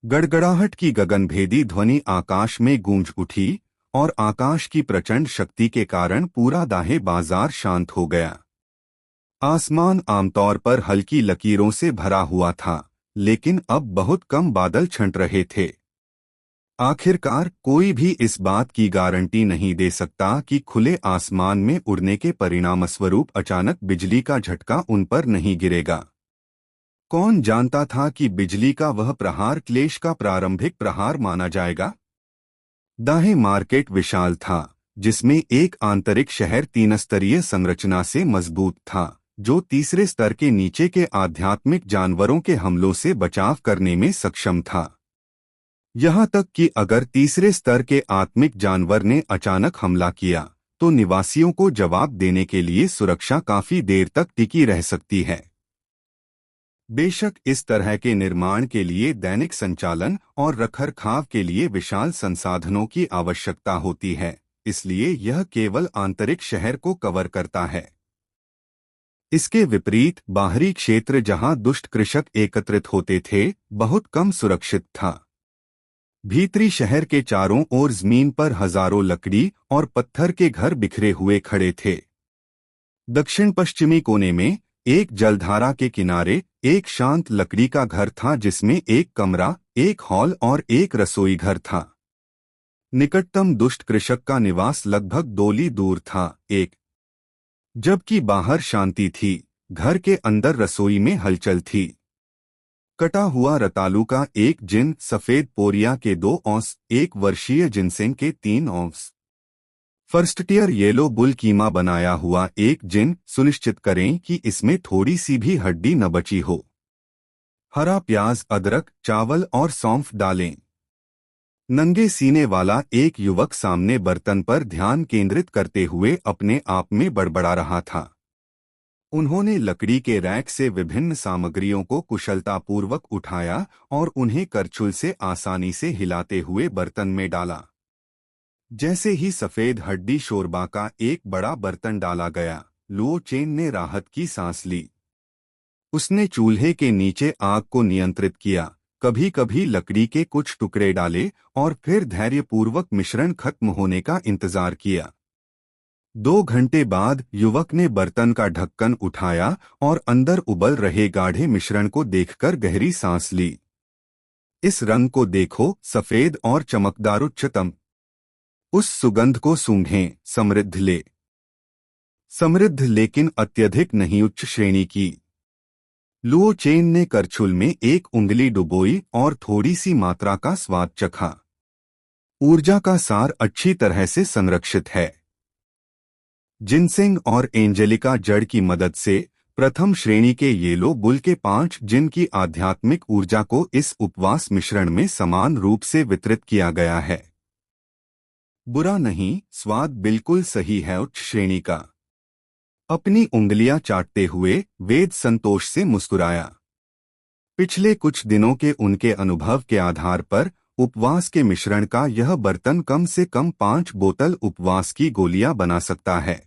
गड़गड़ाहट की गगनभेदी ध्वनि आकाश में गूंज उठी और आकाश की प्रचंड शक्ति के कारण पूरा दाहे बाजार शांत हो गया। आसमान आमतौर पर हल्की लकीरों से भरा हुआ था, लेकिन अब बहुत कम बादल छंट रहे थे। आखिरकार कोई भी इस बात की गारंटी नहीं दे सकता कि खुले आसमान में उड़ने के परिणामस्वरूप अचानक बिजली का झटका उन पर नहीं गिरेगा। कौन जानता था कि बिजली का वह प्रहार क्लेश का प्रारंभिक प्रहार माना जाएगा। दाहे मार्केट विशाल था, जिसमें एक आंतरिक शहर 3 स्तरीय संरचना से मजबूत था, जो तीसरे स्तर के नीचे के आध्यात्मिक जानवरों के हमलों से बचाव करने में सक्षम था। यहाँ तक कि अगर तीसरे स्तर के आत्मिक जानवर ने अचानक हमला किया, तो निवासियों को जवाब देने के लिए सुरक्षा काफी देर तक टिकी रह सकती है। बेशक इस तरह के निर्माण के लिए दैनिक संचालन और रखरखाव के लिए विशाल संसाधनों की आवश्यकता होती है, इसलिए यह केवल आंतरिक शहर को कवर करता है। इसके विपरीत बाहरी क्षेत्र जहां दुष्ट कृषक एकत्रित होते थे, बहुत कम सुरक्षित था। भीतरी शहर के चारों ओर जमीन पर हजारों लकड़ी और पत्थर के घर बिखरे हुए खड़े थे। दक्षिण पश्चिमी कोने में एक जलधारा के किनारे एक शांत लकड़ी का घर था, जिसमें एक कमरा, एक हॉल और एक रसोई घर था। निकटतम दुष्ट कृषक का निवास लगभग 2 ली दूर था, जबकि बाहर शांति थी। घर के अंदर रसोई में हलचल थी। कटा हुआ रतालू का एक जिन, सफेद पोरिया के 2 औंस, 1 वर्षीय जिनसेंग के 3 ounce, first tier yellow bull कीमा बनाया हुआ एक जिन। सुनिश्चित करें कि इसमें थोड़ी सी भी हड्डी न बची हो। हरा प्याज, अदरक, चावल और सौंफ डालें। नंगे सीने वाला एक युवक सामने बर्तन पर ध्यान केंद्रित करते हुए अपने आप में बड़बड़ा रहा था। उन्होंने लकड़ी के रैक से विभिन्न सामग्रियों को कुशलतापूर्वक उठाया और उन्हें करछुल से आसानी से हिलाते हुए बर्तन में डाला। जैसे ही सफेद हड्डी शोरबा का एक बड़ा बर्तन डाला गया, लुओ चेन ने राहत की सांस ली। उसने चूल्हे के नीचे आग को नियंत्रित किया, कभी कभी लकड़ी के कुछ टुकड़े डाले और फिर धैर्यपूर्वक मिश्रण खत्म होने का इंतजार किया। 2 घंटे बाद युवक ने बर्तन का ढक्कन उठाया और अंदर उबल रहे गाढ़े मिश्रण को देखकर गहरी सांस ली। इस रंग को देखो, सफेद और चमकदार, उच्चतम। उस सुगंध को सूंघें, समृद्ध लेकिन अत्यधिक नहीं, उच्च श्रेणी की। लुओ चेन ने करछुल में एक उंगली डुबोई और थोड़ी सी मात्रा का स्वाद चखा। ऊर्जा का सार अच्छी तरह से संरक्षित है। जिनसेंग और एंजेलिका जड़ की मदद से प्रथम श्रेणी के येलो बुल के 5 जिन की आध्यात्मिक ऊर्जा को इस उपवास मिश्रण में समान रूप से वितरित किया गया है। बुरा नहीं, स्वाद बिल्कुल सही है, उच्च श्रेणी का। अपनी उंगलियां चाटते हुए वेद संतोष से मुस्कुराया। पिछले कुछ दिनों के उनके अनुभव के आधार पर उपवास के मिश्रण का यह बर्तन कम से कम 5 बोतल उपवास की गोलियां बना सकता है।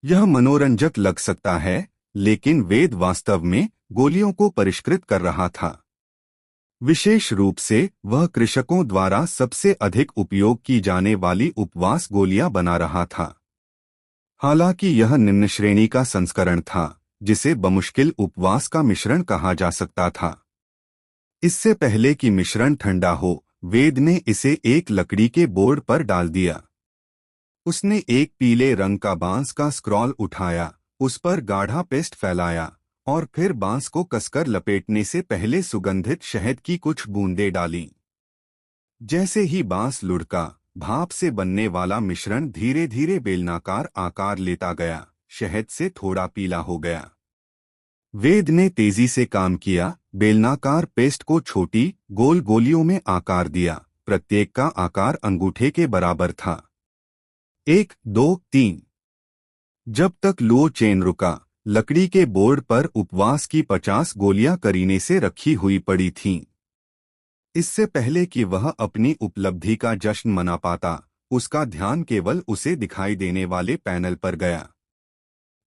यह मनोरंजक लग सकता है, लेकिन वेद वास्तव में गोलियों को परिष्कृत कर रहा था। विशेष रूप से वह कृषकों द्वारा सबसे अधिक उपयोग की जाने वाली उपवास गोलियां बना रहा था। हालांकि यह निम्न श्रेणी का संस्करण था, जिसे बमुश्किल उपवास का मिश्रण कहा जा सकता था। इससे पहले कि मिश्रण ठंडा हो, वेद ने इसे एक लकड़ी के बोर्ड पर डाल दिया। उसने एक पीले रंग का बांस का स्क्रॉल उठाया, उस पर गाढ़ा पेस्ट फैलाया और फिर बांस को कसकर लपेटने से पहले सुगंधित शहद की कुछ बूंदें डालीं। जैसे ही बांस लुढ़का, भाप से बनने वाला मिश्रण धीरे धीरे बेलनाकार आकार लेता गया, शहद से थोड़ा पीला हो गया। वेद ने तेजी से काम किया, बेलनाकार पेस्ट को छोटी गोल गोलियों में आकार दिया। प्रत्येक का आकार अंगूठे के बराबर था। 1, 2, 3। जब तक लुओ चेन रुका, लकड़ी के बोर्ड पर उपवास की 50 गोलियां करीने से रखी हुई पड़ी थीं। इससे पहले कि वह अपनी उपलब्धि का जश्न मना पाता, उसका ध्यान केवल उसे दिखाई देने वाले पैनल पर गया।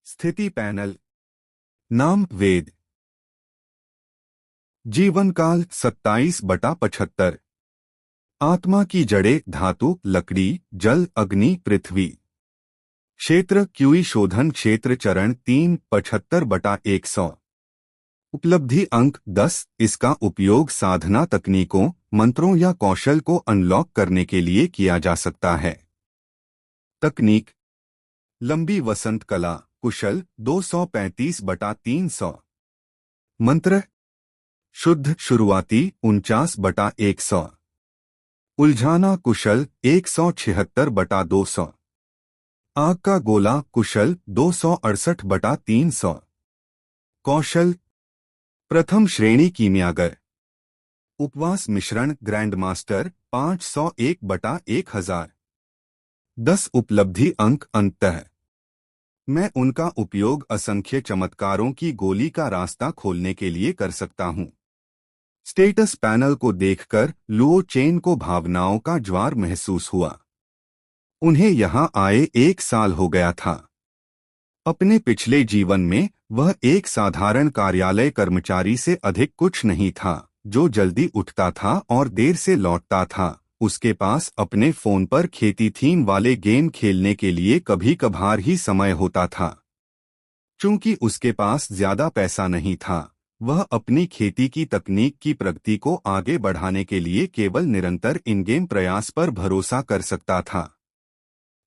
स्थिति पैनल। नाम वेद। जीवन काल 27/75। आत्मा की जड़ें धातु, लकड़ी, जल, अग्नि, पृथ्वी। क्षेत्र क्यूई शोधन क्षेत्र चरण 3 75/100। उपलब्धि अंक 10। इसका उपयोग साधना तकनीकों, मंत्रों या कौशल को अनलॉक करने के लिए किया जा सकता है। तकनीक। लंबी वसंत कला कुशल 235/300। मंत्र। शुद्ध शुरुआती 49/100। उलझाना कुशल 176/200। आग का गोला कुशल 268/300। कौशल। प्रथम श्रेणी कीमियागर। उपवास मिश्रण ग्रैंड मास्टर 501/1000। 10 उपलब्धि अंक अंततः। मैं उनका उपयोग असंख्य चमत्कारों की गोली का रास्ता खोलने के लिए कर सकता हूं। स्टेटस पैनल को देखकर लुओ चेन को भावनाओं का ज्वार महसूस हुआ। उन्हें यहां आए 1 साल हो गया था। अपने पिछले जीवन में वह एक साधारण कार्यालय कर्मचारी से अधिक कुछ नहीं था, जो जल्दी उठता था और देर से लौटता था। उसके पास अपने फोन पर खेती थीम वाले गेम खेलने के लिए कभी कभार ही समय होता था। चूंकि उसके पास ज्यादा पैसा नहीं था, वह अपनी खेती की तकनीक की प्रगति को आगे बढ़ाने के लिए केवल निरंतर इन गेम प्रयास पर भरोसा कर सकता था।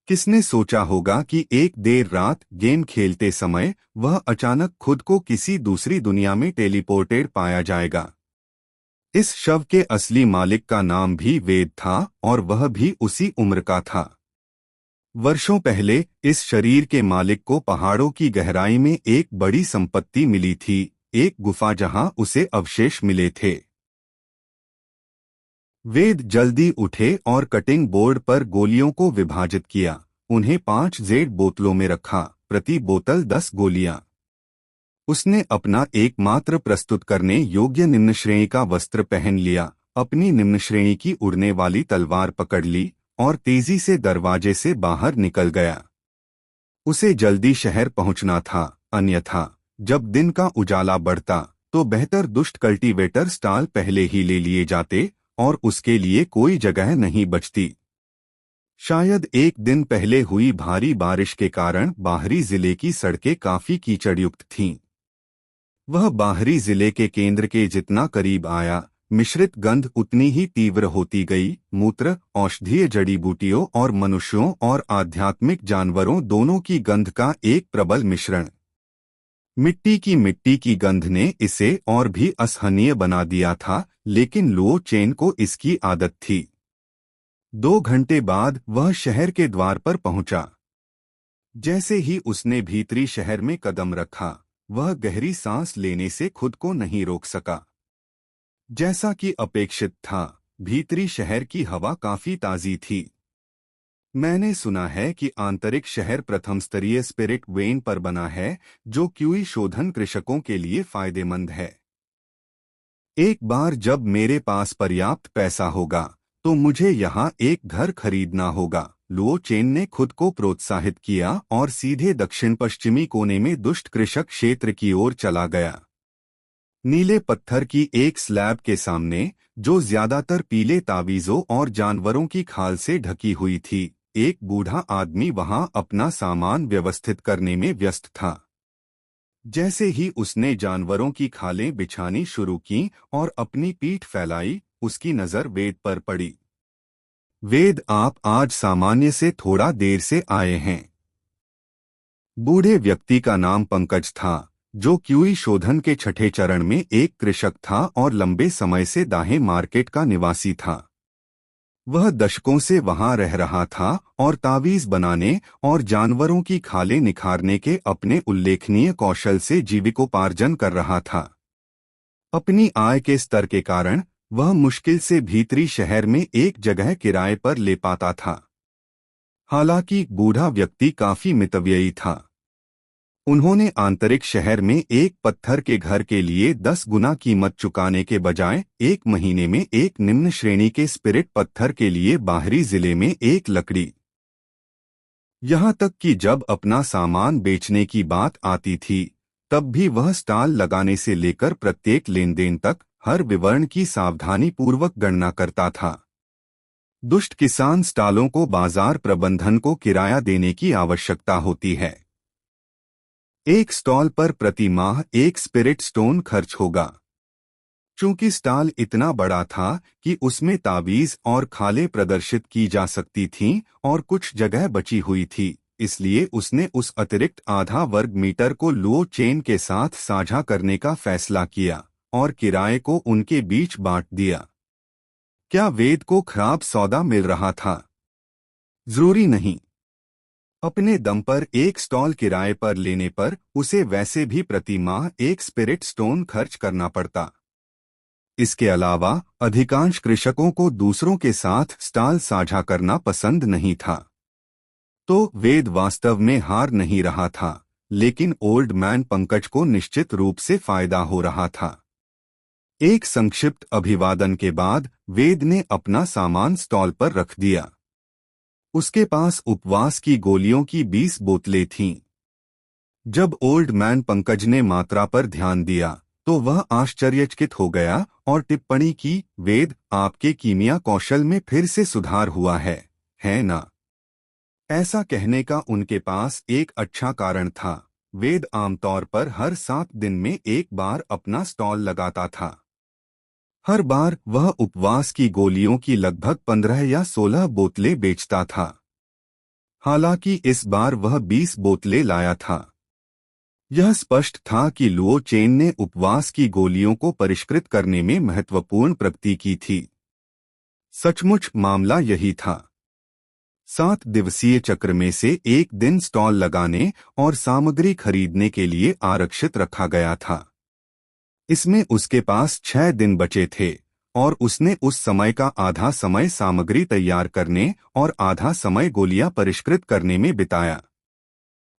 किसने सोचा होगा कि एक देर रात गेम खेलते समय वह अचानक खुद को किसी दूसरी दुनिया में टेलीपोर्टेड पाया जाएगा। इस शव के असली मालिक का नाम भी वेद था और वह भी उसी उम्र का था। वर्षों पहले इस शरीर के मालिक को पहाड़ों की गहराई में एक बड़ी संपत्ति मिली थी, एक गुफा जहां उसे अवशेष मिले थे। वेद जल्दी उठे और कटिंग बोर्ड पर गोलियों को विभाजित किया। उन्हें 5 जेड बोतलों में रखा, प्रति बोतल 10 गोलियां। उसने अपना एकमात्र प्रस्तुत करने योग्य निम्न श्रेणी का वस्त्र पहन लिया, अपनी निम्न श्रेणी की उड़ने वाली तलवार पकड़ ली और तेजी से दरवाजे से बाहर निकल गया। उसे जल्दी शहर पहुंचना था, अन्यथा जब दिन का उजाला बढ़ता तो बेहतर दुष्ट कल्टीवेटर स्टॉल पहले ही ले लिए जाते और उसके लिए कोई जगह नहीं बचती। शायद एक दिन पहले हुई भारी बारिश के कारण बाहरी जिले की सड़कें काफी कीचड़युक्त थीं। वह बाहरी जिले के केंद्र के जितना करीब आया, मिश्रित गंध उतनी ही तीव्र होती गई। मूत्र, औषधीय जड़ी बूटियों और मनुष्यों और आध्यात्मिक जानवरों दोनों की गंध का एक प्रबल मिश्रण। मिट्टी की गंध ने इसे और भी असहनीय बना दिया था, लेकिन लुओ चेन को इसकी आदत थी। 2 घंटे बाद वह शहर के द्वार पर पहुंचा। जैसे ही उसने भीतरी शहर में कदम रखा, वह गहरी सांस लेने से खुद को नहीं रोक सका। जैसा कि अपेक्षित था, भीतरी शहर की हवा काफी ताजी थी। मैंने सुना है कि आंतरिक शहर प्रथम स्तरीय स्पिरिट वेन पर बना है, जो क्यूई शोधन कृषकों के लिए फायदेमंद है। एक बार जब मेरे पास पर्याप्त पैसा होगा, तो मुझे यहाँ एक घर खरीदना होगा। लुओ चेन ने खुद को प्रोत्साहित किया और सीधे दक्षिण पश्चिमी कोने में दुष्ट कृषक क्षेत्र की ओर चला गया। नीले पत्थर की एक स्लैब के सामने, जो ज्यादातर पीले तावीजों और जानवरों की खाल से ढकी हुई थी, एक बूढ़ा आदमी वहां अपना सामान व्यवस्थित करने में व्यस्त था। जैसे ही उसने जानवरों की खालें बिछानी शुरू की और अपनी पीठ फैलाई, उसकी नजर वेद पर पड़ी। वेद, आप आज सामान्य से थोड़ा देर से आए हैं। बूढ़े व्यक्ति का नाम पंकज था, जो क्यूई शोधन के छठे चरण में एक कृषक था और लंबे समय से दाहे मार्केट का निवासी था। वह दशकों से वहां रह रहा था और तावीज बनाने और जानवरों की खालें निखारने के अपने उल्लेखनीय कौशल से जीविकोपार्जन कर रहा था। अपनी आय के स्तर के कारण वह मुश्किल से भीतरी शहर में एक जगह किराए पर ले पाता था। हालांकि बूढ़ा व्यक्ति काफी मितव्ययी था। उन्होंने आंतरिक शहर में एक पत्थर के घर के लिए 10 गुना कीमत चुकाने के बजाय 1 महीने में एक निम्न श्रेणी के स्पिरिट पत्थर के लिए बाहरी जिले में एक लकड़ी। यहाँ तक कि जब अपना सामान बेचने की बात आती थी, तब भी वह स्टॉल लगाने से लेकर प्रत्येक लेनदेन तक हर विवरण की सावधानी पूर्वक गणना करता था। दुष्ट किसान स्टॉलों को बाजार प्रबंधन को किराया देने की आवश्यकता होती है। एक स्टॉल पर प्रति माह एक स्पिरिट स्टोन खर्च होगा। चूंकि स्टॉल इतना बड़ा था कि उसमें तावीज और खाले प्रदर्शित की जा सकती थीं और कुछ जगह बची हुई थी, इसलिए उसने उस अतिरिक्त आधा वर्ग मीटर को लुओ चेन के साथ साझा करने का फैसला किया और किराए को उनके बीच बांट दिया। क्या वेद को खराब सौदा मिल रहा था? जरूरी नहीं। अपने दम पर एक स्टॉल किराए पर लेने पर उसे वैसे भी प्रति माह एक स्पिरिट स्टोन खर्च करना पड़ता। इसके अलावा अधिकांश कृषकों को दूसरों के साथ स्टॉल साझा करना पसंद नहीं था। तो वेद वास्तव में हार नहीं रहा था, लेकिन ओल्ड मैन पंकज को निश्चित रूप से फायदा हो रहा था। एक संक्षिप्त अभिवादन के बाद वेद ने अपना सामान स्टॉल पर रख दिया। उसके पास उपवास की गोलियों की 20 बोतलें थीं। जब ओल्ड मैन पंकज ने मात्रा पर ध्यान दिया तो वह आश्चर्यचकित हो गया और टिप्पणी की, वेद, आपके कीमिया कौशल में फिर से सुधार हुआ है ना? ऐसा कहने का उनके पास एक अच्छा कारण था। वेद आमतौर पर हर 7 दिन में एक बार अपना स्टॉल लगाता था। हर बार वह उपवास की गोलियों की लगभग 15 या 16 बोतलें बेचता था। हालांकि इस बार वह 20 बोतलें लाया था। यह स्पष्ट था कि लुओ चेन ने उपवास की गोलियों को परिष्कृत करने में महत्वपूर्ण प्रगति की थी। सचमुच मामला यही था। 7 दिवसीय चक्र में से एक दिन स्टॉल लगाने और सामग्री खरीदने के लिए आरक्षित रखा गया था। इसमें उसके पास 6 दिन बचे थे और उसने उस समय का आधा समय सामग्री तैयार करने और आधा समय गोलियां परिष्कृत करने में बिताया।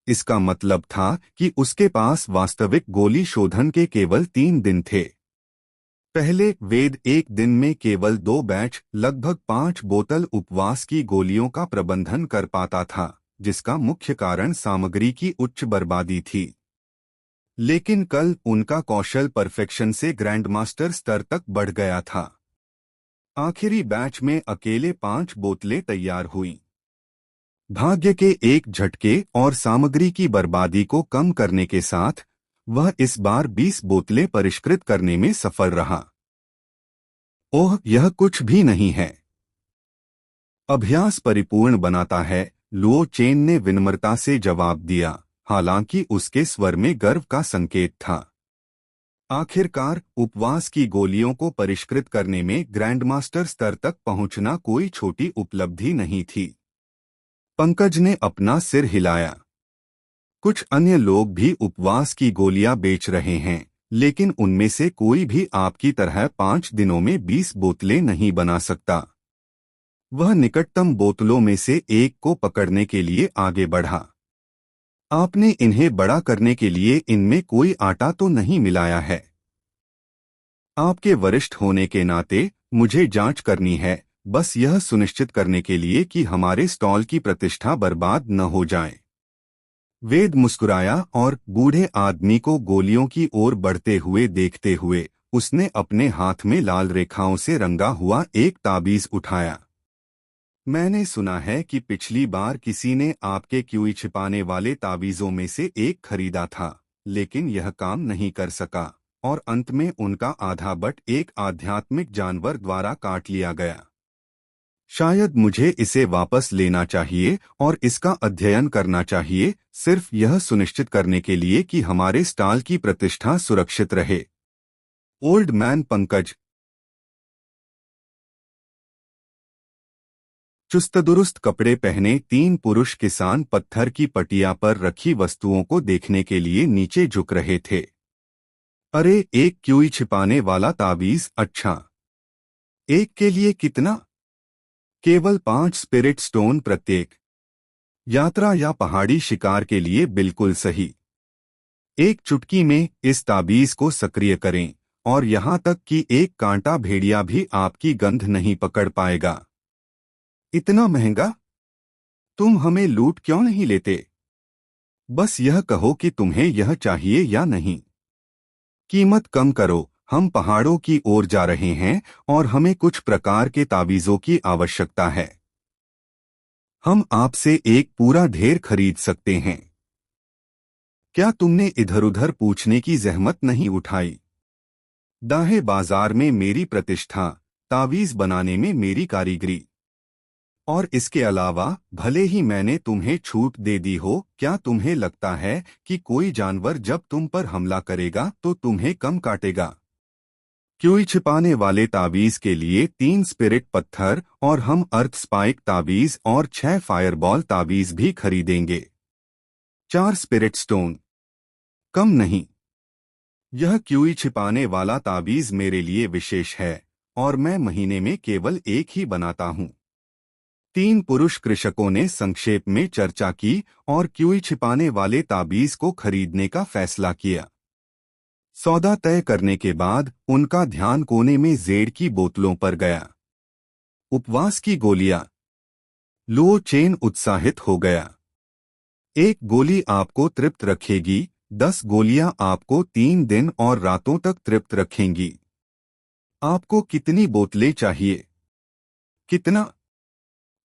इसका मतलब था कि उसके पास वास्तविक गोली शोधन के केवल 3 दिन थे। पहले वेद एक दिन में केवल 2 बैच लगभग 5 बोतल उपवास की गोलियों का प्रबंधन कर पाता था, जिसका मुख्य कारण सामग्री की उच्च बर्बादी थी। लेकिन कल उनका कौशल परफेक्शन से ग्रैंडमास्टर स्तर तक बढ़ गया था। आखिरी बैच में अकेले 5 बोतलें तैयार हुईं। भाग्य के एक झटके और सामग्री की बर्बादी को कम करने के साथ वह इस बार 20 बोतलें परिष्कृत करने में सफल रहा। ओह, यह कुछ भी नहीं है। अभ्यास परिपूर्ण बनाता है, लुओ चेन ने विनम्रता से जवाब दिया, हालांकि उसके स्वर में गर्व का संकेत था। आखिरकार उपवास की गोलियों को परिष्कृत करने में ग्रैंडमास्टर स्तर तक पहुंचना कोई छोटी उपलब्धि नहीं थी। पंकज ने अपना सिर हिलाया। कुछ अन्य लोग भी उपवास की गोलियां बेच रहे हैं, लेकिन उनमें से कोई भी आपकी तरह 5 दिनों में 20 बोतलें नहीं बना सकता। वह निकटतम बोतलों में से एक को पकड़ने के लिए आगे बढ़ा। आपने इन्हें बड़ा करने के लिए इनमें कोई आटा तो नहीं मिलाया है? आपके वरिष्ठ होने के नाते मुझे जांच करनी है, बस यह सुनिश्चित करने के लिए कि हमारे स्टॉल की प्रतिष्ठा बर्बाद न हो जाए। वेद मुस्कुराया और बूढ़े आदमी को गोलियों की ओर बढ़ते हुए देखते हुए उसने अपने हाथ में लाल रेखाओं से रंगा हुआ एक ताबीज उठाया। मैंने सुना है कि पिछली बार किसी ने आपके क्यूई छिपाने वाले ताबीजों में से एक खरीदा था, लेकिन यह काम नहीं कर सका और अंत में उनका आधा बट एक आध्यात्मिक जानवर द्वारा काट लिया गया। शायद मुझे इसे वापस लेना चाहिए और इसका अध्ययन करना चाहिए, सिर्फ यह सुनिश्चित करने के लिए कि हमारे स्टॉल की प्रतिष्ठा सुरक्षित रहे। ओल्ड मैन पंकज चुस्त-दुरुस्त कपड़े पहने 3 पुरुष किसान पत्थर की पटिया पर रखी वस्तुओं को देखने के लिए नीचे झुक रहे थे। अरे, एक क्यूई छिपाने वाला ताबीज, अच्छा। एक के लिए कितना? केवल 5 स्पिरिट स्टोन प्रत्येक। यात्रा या पहाड़ी शिकार के लिए बिल्कुल सही। एक चुटकी में इस ताबीज को सक्रिय करें और यहाँ तक कि एक कांटा भेड़िया भी आपकी गंध नहीं पकड़ पाएगा। इतना महंगा? तुम हमें लूट क्यों नहीं लेते? बस यह कहो कि तुम्हें यह चाहिए या नहीं। कीमत कम करो, हम पहाड़ों की ओर जा रहे हैं और हमें कुछ प्रकार के तावीज़ों की आवश्यकता है। हम आपसे एक पूरा ढेर खरीद सकते हैं। क्या तुमने इधर-उधर पूछने की जहमत नहीं उठाई? दाहे बाजार में मेरी प्रतिष्ठा, तावीज़ बनाने में मेरी कारीगरी। और इसके अलावा भले ही मैंने तुम्हें छूट दे दी हो, क्या तुम्हें लगता है कि कोई जानवर जब तुम पर हमला करेगा तो तुम्हें कम काटेगा? क्यों छिपाने वाले तावीज़ के लिए 3 स्पिरिट पत्थर और हम अर्थ स्पाइक तावीज़ और 6 फायरबॉल तावीज़ भी खरीदेंगे। 4 स्पिरिट स्टोन। कम नहीं। यह क्यूई छिपाने वाला तावीज़ मेरे लिए विशेष है और मैं महीने में केवल एक ही बनाता हूँ। 3 पुरुष कृषकों ने संक्षेप में चर्चा की और क्यूई छिपाने वाले ताबीज को खरीदने का फैसला किया। सौदा तय करने के बाद उनका ध्यान कोने में जेड की बोतलों पर गया। उपवास की गोलियां। लुओ चेन उत्साहित हो गया। 1 गोली आपको तृप्त रखेगी, 10 गोलियां आपको 3 दिन और रातों तक तृप्त रखेंगी। आपको कितनी बोतलें चाहिए? कितना?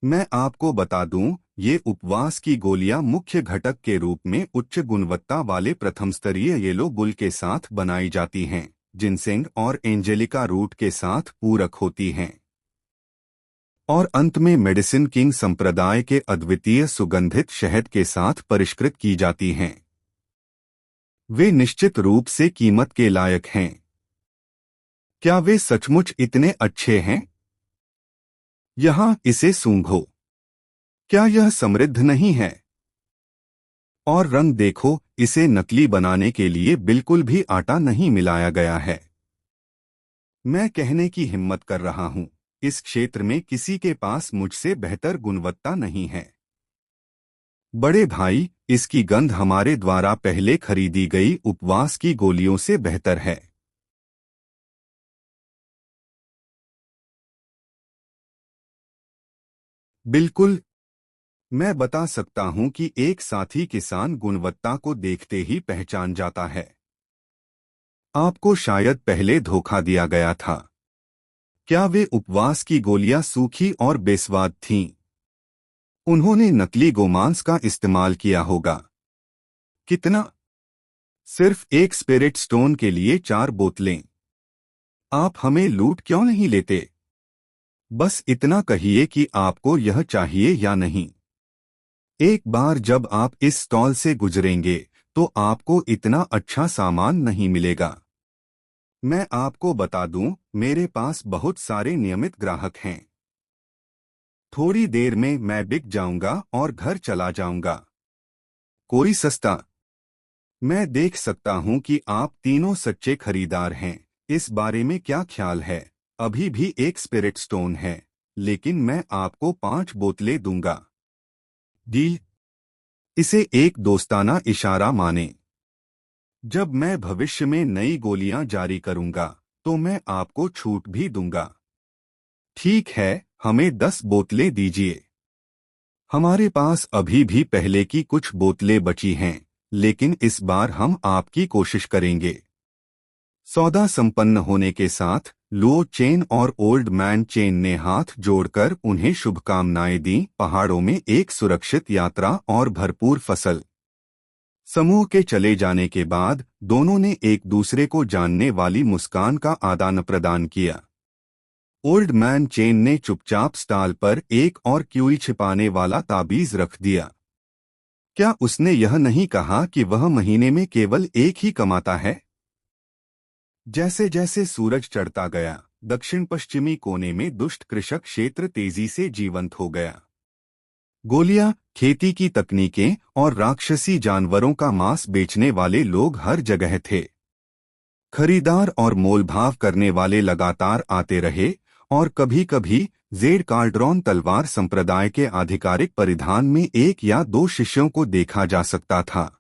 मैं आपको बता दूं, ये उपवास की गोलियां मुख्य घटक के रूप में उच्च गुणवत्ता वाले प्रथम स्तरीय येलो बुल के साथ बनाई जाती हैं, जिनसेंग और एंजेलिका रूट के साथ पूरक होती हैं। और अंत में मेडिसिन किंग संप्रदाय के अद्वितीय सुगंधित शहद के साथ परिष्कृत की जाती हैं। वे निश्चित रूप से कीमत के लायक हैं। क्या वे सचमुच इतने अच्छे हैं? यहाँ इसे सूंघो। क्या यह समृद्ध नहीं है? और रंग देखो, इसे नकली बनाने के लिए बिल्कुल भी आटा नहीं मिलाया गया है। मैं कहने की हिम्मत कर रहा हूं, इस क्षेत्र में किसी के पास मुझसे बेहतर गुणवत्ता नहीं है। बड़े भाई, इसकी गंध हमारे द्वारा पहले खरीदी गई उपवास की गोलियों से बेहतर है। बिल्कुल। मैं बता सकता हूं कि एक साथी किसान गुणवत्ता को देखते ही पहचान जाता है। आपको शायद पहले धोखा दिया गया था। क्या वे उपवास की गोलियां सूखी और बेस्वाद थीं? उन्होंने नकली गोमांस का इस्तेमाल किया होगा। कितना? सिर्फ 1 स्पिरिट स्टोन के लिए 4 बोतलें। आप हमें लूट क्यों नहीं लेते? बस इतना कहिए कि आपको यह चाहिए या नहीं। एक बार जब आप इस स्टॉल से गुजरेंगे तो आपको इतना अच्छा सामान नहीं मिलेगा। मैं आपको बता दूं, मेरे पास बहुत सारे नियमित ग्राहक हैं। थोड़ी देर में मैं बिक जाऊंगा और घर चला जाऊंगा। कोई सस्ता? मैं देख सकता हूं कि आप तीनों सच्चे खरीदार हैं। इस बारे में क्या ख्याल है? अभी भी 1 स्पिरिट स्टोन है, लेकिन मैं आपको 5 बोतलें दूंगा। डील? इसे एक दोस्ताना इशारा माने। जब मैं भविष्य में नई गोलियां जारी करूंगा तो मैं आपको छूट भी दूंगा। ठीक है, हमें 10 बोतलें दीजिए। हमारे पास अभी भी पहले की कुछ बोतलें बची हैं, लेकिन इस बार हम आपकी कोशिश करेंगे। सौदा संपन्न होने के साथ लुओ चेन और ओल्ड मैन चेन ने हाथ जोड़कर उन्हें शुभकामनाएं दी। पहाड़ों में एक सुरक्षित यात्रा और भरपूर फसल। समूह के चले जाने के बाद दोनों ने एक दूसरे को जानने वाली मुस्कान का आदान प्रदान किया। ओल्ड मैन चेन ने चुपचाप स्टाल पर एक और क्यूई छिपाने वाला ताबीज रख दिया। क्या उसने यह नहीं कहा कि वह महीने में केवल एक ही कमाता है? जैसे जैसे सूरज चढ़ता गया, दक्षिण पश्चिमी कोने में दुष्ट कृषक क्षेत्र तेजी से जीवंत हो गया। गोलियां, खेती की तकनीकें और राक्षसी जानवरों का मांस बेचने वाले लोग हर जगह थे। खरीदार और मोलभाव करने वाले लगातार आते रहे और कभी-कभी जेड कार्ड्रॉन तलवार संप्रदाय के आधिकारिक परिधान में 1 या 2 शिष्यों को देखा जा सकता था।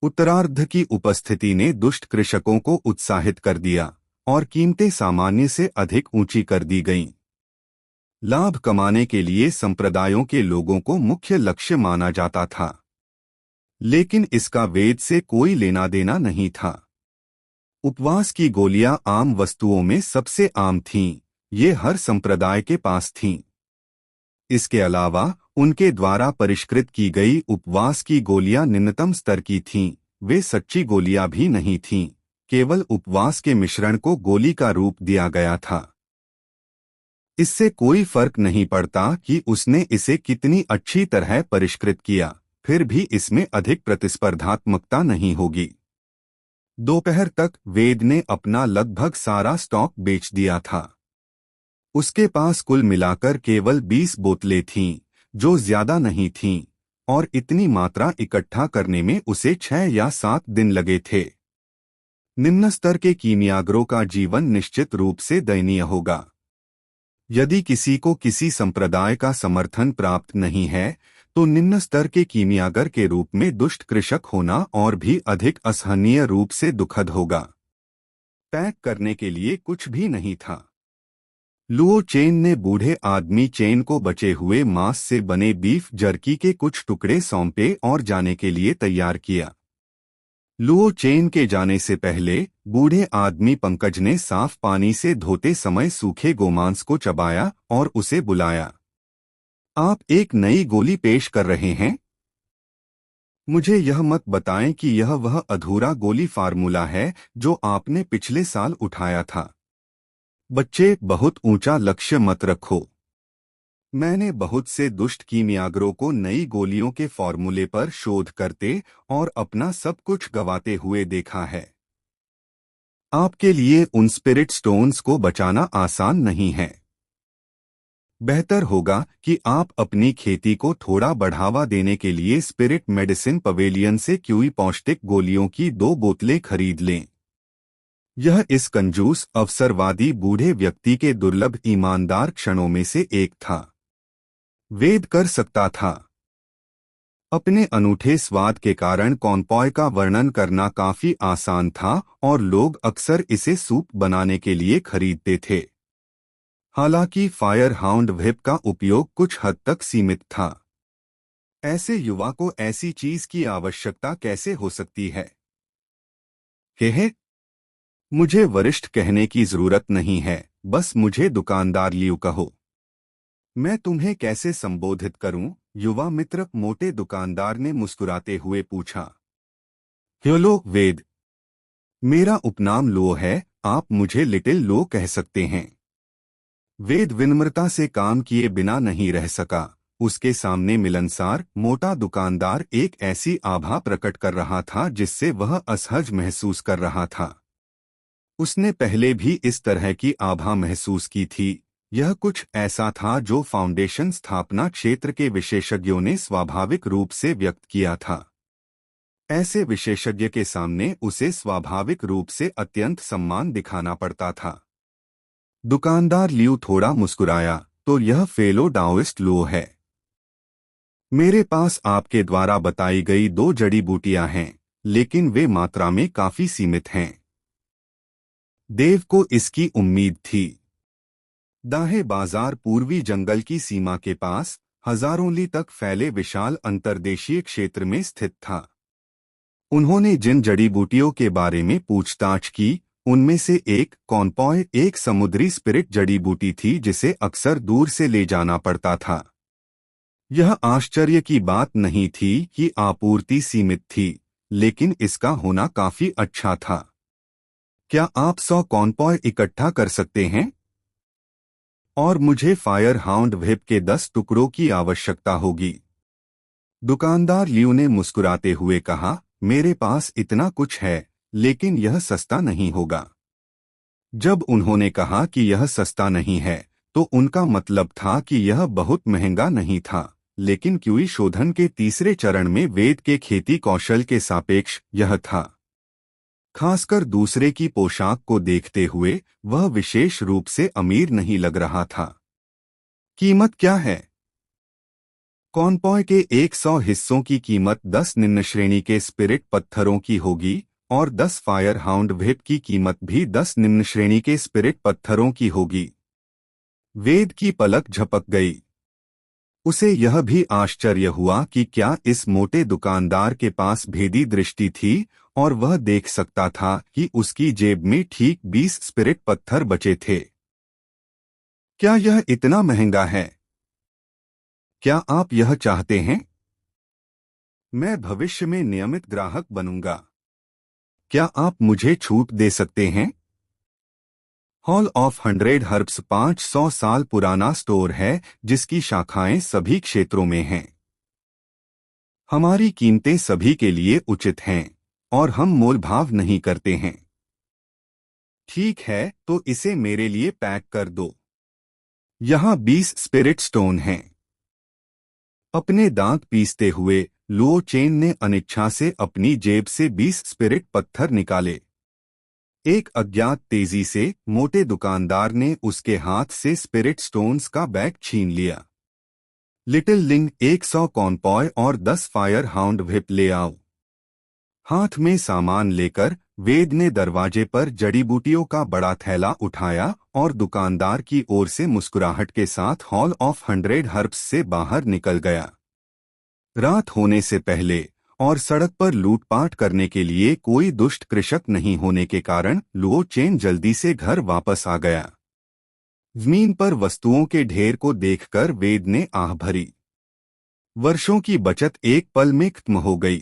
उत्तरार्ध की उपस्थिति ने दुष्ट कृषकों को उत्साहित कर दिया और कीमतें सामान्य से अधिक ऊंची कर दी गईं। लाभ कमाने के लिए संप्रदायों के लोगों को मुख्य लक्ष्य माना जाता था, लेकिन इसका वेद से कोई लेना देना नहीं था। उपवास की गोलियां आम वस्तुओं में सबसे आम थीं, ये हर संप्रदाय के पास थीं। इसके अलावा उनके द्वारा परिष्कृत की गई उपवास की गोलियां निम्नतम स्तर की थीं, वे सच्ची गोलियां भी नहीं थीं, केवल उपवास के मिश्रण को गोली का रूप दिया गया था। इससे कोई फर्क नहीं पड़ता कि उसने इसे कितनी अच्छी तरह परिष्कृत किया, फिर भी इसमें अधिक प्रतिस्पर्धात्मकता नहीं होगी। दोपहर तक वेद ने अपना लगभग सारा स्टॉक बेच दिया था। उसके पास कुल मिलाकर केवल 20 बोतलें थीं, जो ज्यादा नहीं थीं, और इतनी मात्रा इकट्ठा करने में उसे 6 या 7 दिन लगे थे। निम्न स्तर के कीमियागरों का जीवन निश्चित रूप से दयनीय होगा। यदि किसी को किसी संप्रदाय का समर्थन प्राप्त नहीं है, तो निम्न स्तर के कीमियागर के रूप में दुष्ट कृषक होना और भी अधिक असहनीय रूप से दुखद होगा। पैक करने के लिए कुछ भी नहीं था। लुओ चेन ने बूढ़े आदमी चेन को बचे हुए मांस से बने बीफ जर्की के कुछ टुकड़े सौंपे और जाने के लिए तैयार किया। लुओ चेन के जाने से पहले बूढ़े आदमी पंकज ने साफ पानी से धोते समय सूखे गोमांस को चबाया और उसे बुलाया। आप एक नई गोली पेश कर रहे हैं? मुझे यह मत बताएं कि यह वह अधूरा गोली फार्मूला है जो आपने पिछले साल उठाया था। बच्चे, बहुत ऊंचा लक्ष्य मत रखो। मैंने बहुत से दुष्ट कीमियागरों को नई गोलियों के फॉर्मूले पर शोध करते और अपना सब कुछ गंवाते हुए देखा है। आपके लिए उन स्पिरिट स्टोन्स को बचाना आसान नहीं है। बेहतर होगा कि आप अपनी खेती को थोड़ा बढ़ावा देने के लिए स्पिरिट मेडिसिन पवेलियन से क्यूई पौष्टिक गोलियों की 2 बोतलें खरीद लें। यह इस कंजूस अवसरवादी बूढ़े व्यक्ति के दुर्लभ ईमानदार क्षणों में से एक था। वेद कर सकता था। अपने अनूठे स्वाद के कारण कॉनपॉय का वर्णन करना काफी आसान था और लोग अक्सर इसे सूप बनाने के लिए खरीदते थे। हालांकि फायर हाउंड व्हिप का उपयोग कुछ हद तक सीमित था। ऐसे युवा को ऐसी चीज की आवश्यकता कैसे हो सकती है? कहे, मुझे वरिष्ठ कहने की जरूरत नहीं है, बस मुझे दुकानदार लियू कहो। मैं तुम्हें कैसे संबोधित करूं? युवा मित्र मोटे दुकानदार ने मुस्कुराते हुए पूछा। हेलो वेद। मेरा उपनाम लो है, आप मुझे लिटिल लो कह सकते हैं। वेद विनम्रता से काम किए बिना नहीं रह सका। उसके सामने मिलनसार मोटा दुकानदार एक ऐसी आभा प्रकट कर रहा था जिससे वह असहज महसूस कर रहा था। उसने पहले भी इस तरह की आभा महसूस की थी। यह कुछ ऐसा था जो फाउंडेशन स्थापना क्षेत्र के विशेषज्ञों ने स्वाभाविक रूप से व्यक्त किया था। ऐसे विशेषज्ञ के सामने उसे स्वाभाविक रूप से अत्यंत सम्मान दिखाना पड़ता था। दुकानदार लियू थोड़ा मुस्कुराया, तो यह फेलो डाओइस्ट लो है। मेरे पास आपके द्वारा बताई गई 2 जड़ी बूटियां हैं, लेकिन वे मात्रा में काफी सीमित हैं। देव को इसकी उम्मीद थी। दाहे बाजार पूर्वी जंगल की सीमा के पास हजारों ली तक फैले विशाल अंतर्देशीय क्षेत्र में स्थित था। उन्होंने जिन जड़ी बूटियों के बारे में पूछताछ की, उनमें से एक कॉनपॉय एक समुद्री स्पिरिट जड़ी बूटी थी जिसे अक्सर दूर से ले जाना पड़ता था। यह आश्चर्य की बात नहीं थी कि आपूर्ति सीमित थी, लेकिन इसका होना काफी अच्छा था। क्या आप 100 कॉनपॉय इकट्ठा कर सकते हैं? और मुझे फायर हाउंड व्हिप के 10 टुकड़ों की आवश्यकता होगी। दुकानदार लियू ने मुस्कुराते हुए कहा, मेरे पास इतना कुछ है, लेकिन यह सस्ता नहीं होगा। जब उन्होंने कहा कि यह सस्ता नहीं है, तो उनका मतलब था कि यह बहुत महंगा नहीं था, लेकिन क्यूई शोधन के तीसरे चरण में वेद के खेती कौशल के सापेक्ष यह था। खासकर दूसरे की पोशाक को देखते हुए वह विशेष रूप से अमीर नहीं लग रहा था। कीमत क्या है? कॉनपॉय के 100 हिस्सों की कीमत 10 निम्न श्रेणी के स्पिरिट पत्थरों की होगी और 10 फायर हाउंड व्हिप की कीमत भी 10 निम्न श्रेणी के स्पिरिट पत्थरों की होगी। वेद की पलक झपक गई। उसे यह भी आश्चर्य हुआ कि क्या इस मोटे दुकानदार के पास भेदी दृष्टि थी और वह देख सकता था कि उसकी जेब में ठीक 20 स्पिरिट पत्थर बचे थे। क्या यह इतना महंगा है? क्या आप यह चाहते हैं? मैं भविष्य में नियमित ग्राहक बनूंगा। क्या आप मुझे छूट दे सकते हैं? हॉल ऑफ 100 हर्ब्स 500 साल पुराना स्टोर है जिसकी शाखाएं सभी क्षेत्रों में हैं। हमारी कीमतें सभी के लिए उचित हैं और हम मोलभाव नहीं करते हैं। ठीक है, तो इसे मेरे लिए पैक कर दो। यहाँ 20 स्पिरिट स्टोन हैं। अपने दांत पीसते हुए लुओ चेन ने अनिच्छा से अपनी जेब से 20 स्पिरिट पत्थर निकाले। एक अज्ञात तेजी से मोटे दुकानदार ने उसके हाथ से स्पिरिट स्टोन्स का बैग छीन लिया। लिटिल लिंग 100 कॉनपॉय और 10 फायर हाउंड व्हिप ले आओ। हाथ में सामान लेकर वेद ने दरवाजे पर जड़ी बूटियों का बड़ा थैला उठाया और दुकानदार की ओर से मुस्कुराहट के साथ हॉल ऑफ 100 हर्ब्स से बाहर निकल गया। रात होने से पहले और सड़क पर लूटपाट करने के लिए कोई दुष्ट कृषक नहीं होने के कारण लुओ चेन जल्दी से घर वापस आ गया। जमीन पर वस्तुओं के ढेर को देखकर वेद ने आह भरी। वर्षों की बचत एक पल में खत्म हो गई।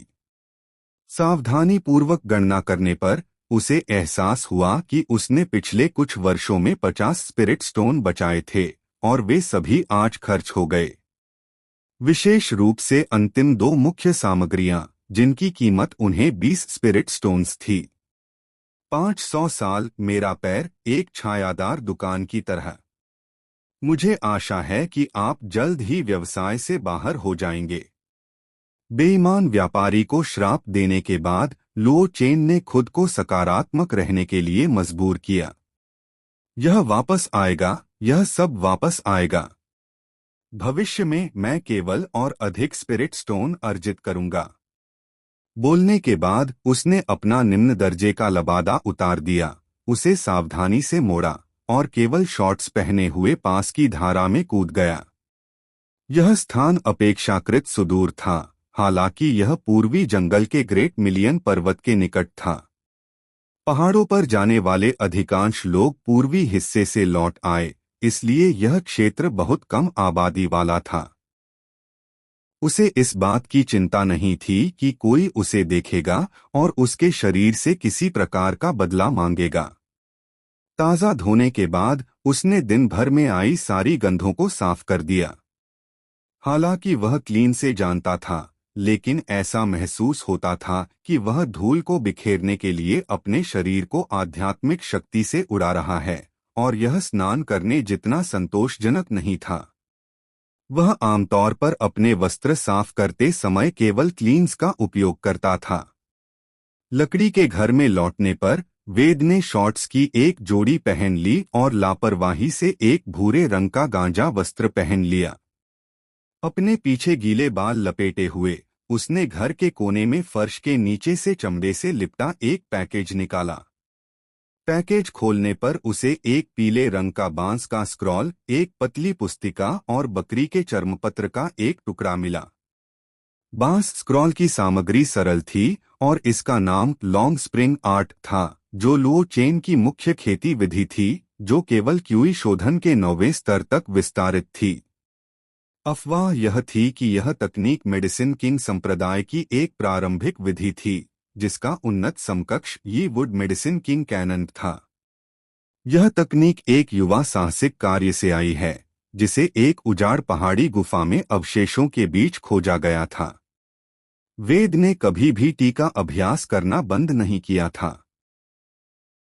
सावधानी पूर्वक गणना करने पर उसे एहसास हुआ कि उसने पिछले कुछ वर्षों में 50 स्पिरिट स्टोन बचाए थे और वे सभी आज खर्च हो गए। विशेष रूप से अंतिम दो मुख्य सामग्रियां जिनकी कीमत उन्हें 20 स्पिरिट स्टोन्स थी। 500 साल मेरा पैर एक छायादार दुकान की तरह। मुझे आशा है कि आप जल्द ही व्यवसाय से बाहर हो जाएंगे। बेईमान व्यापारी को श्राप देने के बाद लुओ चेन ने खुद को सकारात्मक रहने के लिए मजबूर किया। यह वापस आएगा, यह सब वापस आएगा। भविष्य में मैं केवल और अधिक स्पिरिट स्टोन अर्जित करूंगा। बोलने के बाद उसने अपना निम्न दर्जे का लबादा उतार दिया, उसे सावधानी से मोड़ा और केवल शॉर्ट्स पहने हुए पास की धारा में कूद गया। यह स्थान अपेक्षाकृत सुदूर था, हालांकि यह पूर्वी जंगल के ग्रेट मिलियन पर्वत के निकट था। पहाड़ों पर जाने वाले अधिकांश लोग पूर्वी हिस्से से लौट आए, इसलिए यह क्षेत्र बहुत कम आबादी वाला था। उसे इस बात की चिंता नहीं थी कि कोई उसे देखेगा और उसके शरीर से किसी प्रकार का बदला मांगेगा। ताज़ा धोने के बाद उसने दिन भर में आई सारी गंधों को साफ कर दिया। हालांकि वह क्लीन से जानता था, लेकिन ऐसा महसूस होता था कि वह धूल को बिखेरने के लिए अपने शरीर को आध्यात्मिक शक्ति से उड़ा रहा है, और यह स्नान करने जितना संतोषजनक नहीं था। वह आमतौर पर अपने वस्त्र साफ करते समय केवल क्लींस का उपयोग करता था। लकड़ी के घर में लौटने पर वेद ने शॉर्ट्स की एक जोड़ी पहन ली और लापरवाही से एक भूरे रंग का गांजा वस्त्र पहन लिया। अपने पीछे गीले बाल लपेटे हुए उसने घर के कोने में फर्श के नीचे से चमड़े से लिपटा एक पैकेज निकाला। पैकेज खोलने पर उसे एक पीले रंग का बांस का स्क्रॉल, एक पतली पुस्तिका और बकरी के चर्मपत्र का एक टुकड़ा मिला। बांस स्क्रॉल की सामग्री सरल थी और इसका नाम लॉन्ग स्प्रिंग आर्ट था, जो लुओ चेन की मुख्य खेती विधि थी, जो केवल क्यूई शोधन के 9वें स्तर तक विस्तारित थी। अफवाह यह थी कि यह तकनीक मेडिसिन किंग संप्रदाय की एक प्रारंभिक विधि थी, जिसका उन्नत समकक्ष यी वुड मेडिसिन किंग कैनन था। यह तकनीक एक युवा साहसिक कार्य से आई है, जिसे एक उजाड़ पहाड़ी गुफा में अवशेषों के बीच खोजा गया था। वेद ने कभी भी टीका अभ्यास करना बंद नहीं किया था।